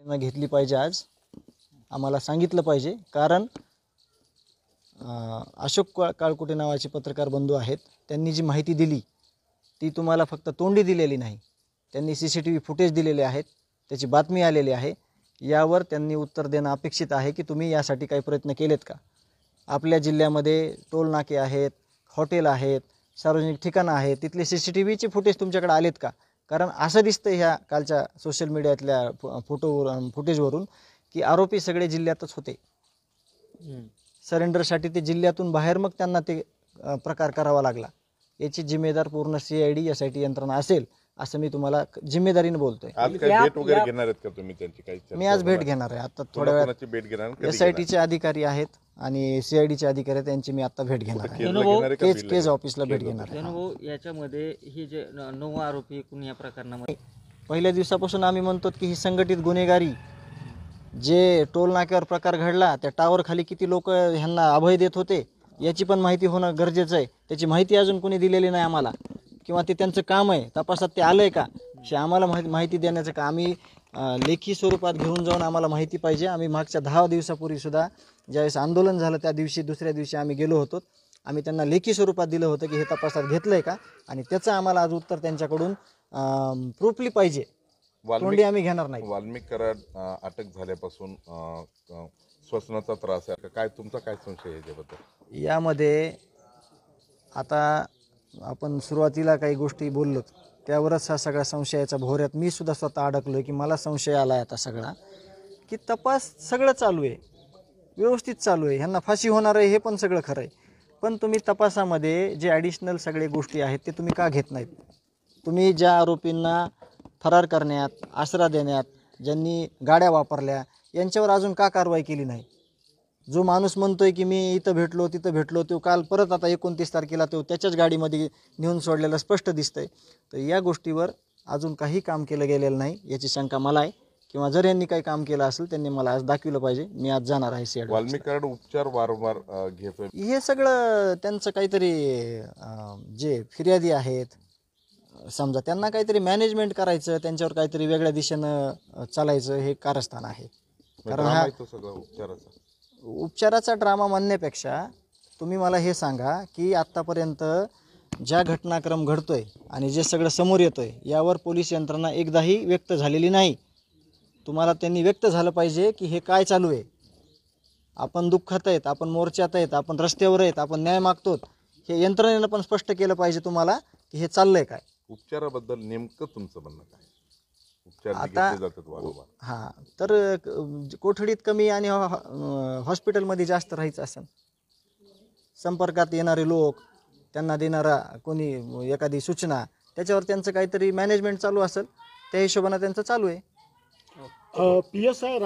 घेतली पाहिजे, आज आम्हाला सांगितलं पाहिजे, कारण अशोक काळकुटे नावाचे पत्रकार बंधू आहेत, त्यांनी जी माहिती दिली ती तुम्हाला फक्त तोंडी दिलेली नाही, त्यांनी CCTV फुटेज दिलेले आहेत, त्याची बातमी आलेली आहे। यावर त्यांनी उत्तर देणं अपेक्षित आहे की तुम्ही यासाठी काही प्रयत्न केलेत का? आपल्या जिल्ह्यामध्ये टोल नाके आहेत, हॉटेल आहेत, सार्वजनिक ठिकाणं आहेत, तिथले CCTVचे फुटेज तुमच्याकडे आलेत का? कारण असं दिसतं ह्या कालच्या सोशल मीडियातल्या फुटेजवरून की आरोपी सगळे जिल्ह्यातच होते। सरेंडरसाठी ते जिल्ह्यातून बाहेर मग त्यांना ते प्रकार करावा लागला। याची जिम्मेदार पूर्ण CID SIT यंत्रणा असेल असं मी तुम्हाला जिम्मेदारीने बोलतोय। आज काय भेट वगैरे घेणार आहेत का तुम्ही त्यांची? काही मी आज भेट घेणार आहे, आता थोड्या वेळात भेट घेणार? SITचे अधिकारी आहेत आणि CIDचे अधिकारी आहेत, त्यांची मी आता भेट घेणार आहे, केज ऑफिसला भेट घेणार आहे। याच्यामध्ये हे जे 9 आरोपी एकूण या प्रकरणामध्ये पहिल्या दिवसापासून आम्ही म्हणतो की ही संघटित गुन्हेगारी, जे टोल नाक्यावर प्रकार घडला त्या टावर खाली किती लोक ह्यांना अभय देत होते याची पण माहिती होणं गरजेचं आहे। त्याची माहिती अजून कोणी दिलेली नाही आम्हाला, किंवा ते त्यांचं काम आहे, तपासात ते आलंय का हे आम्हाला माहिती देण्याचं का आम्ही लेखी स्वरूपात घेऊन जाऊन आम्हाला माहिती पाहिजे। आम्ही मागच्या 10 दिवसापूर्वी सुद्धा ज्यावेळेस आंदोलन झालं त्या दिवशी दुसऱ्या दिवशी आम्ही गेलो होतो, आम्ही त्यांना लेखी स्वरूपात दिलं होतं की हे तपासात घेतलंय का, आणि त्याचं आम्हाला आज उत्तर त्यांच्याकडून प्रूफली पाहिजे, तोंडी आम्ही घेणार नाही। वाल्मिक कराड अटक झाल्यापासून श्वसनाचा त्रास आहे, काय तुमचा काय संशय आहे याबद्दल? यामध्ये आता आपण सुरुवातीला काही गोष्टी बोललो त्यावरच हा सगळा संशयाचा भोवऱ्यात मी सुद्धा स्वतः अडकलोय की मला संशय आलाय आता सगळा, की तपास सगळं चालू आहे, व्यवस्थित चालू आहे, ह्यांना फाशी होणार आहे हे पण सगळं खरं आहे, पण तुम्ही तपासामध्ये जे ॲडिशनल सगळे गोष्टी आहेत ते तुम्ही का घेत नाहीत? तुम्ही ज्या आरोपींना फरार करण्यात, आसरा देण्यात, ज्यांनी गाड्या वापरल्या यांच्यावर अजून का कारवाई केली नाही? जो माणूस म्हणतोय की मी इथं भेटलो तिथं भेटलो, तो काल परत आता 29 तारखेला तो त्याच्याच गाडीमध्ये नेऊन सोडलेलं स्पष्ट दिसतंय। तर या गोष्टीवर अजून काही काम केलं गेलेलं नाही याची शंका मला आहे, किंवा जर यांनी काही काम केलं असेल त्यांनी मला आज दाखवलं पाहिजे। मी आज जाणार आहे CID। वाल्मिक कराड उपचार वारंवार घेतोय, हे सगळं त्यांचं काहीतरी जे फिर्यादी आहेत समजा त्यांना काहीतरी मॅनेजमेंट करायचं, त्यांच्यावर काहीतरी वेगळ्या दिशेनं चालायचं हे कारस्थान आहे। कारण हा उपचाराचा ड्रामा म्हणण्यापेक्षा तुम्ही मला हे सांगा की आत्तापर्यंत ज्या घटनाक्रम घडतोय आणि जे सगळं समोर येतोय यावर पोलीस यंत्रणा एकदाही व्यक्त झालेली नाही। तुम्हाला त्यांनी व्यक्त झालं पाहिजे की हे काय चालू आहे, आपण दुःखात आहेत, आपण मोर्चात आहेत, आपण रस्त्यावर आहेत, आपण न्याय मागतो, हे यंत्रणेनं पण स्पष्ट केलं पाहिजे तुम्हाला की हे चाललंय काय। उपचाराबद्दल नेमकं तुमचं म्हणणं काय? आता हां, तर कोठडीत कमी आणि हॉस्पिटलमध्ये जास्त राहायचं असेल, संपर्कात येणारे लोक, त्यांना देणारा कोणी एखादी सूचना, त्याच्यावर त्यांचं काहीतरी मॅनेजमेंट चालू असेल, त्या हिशोबानं त्यांचं चालू आहे। PSI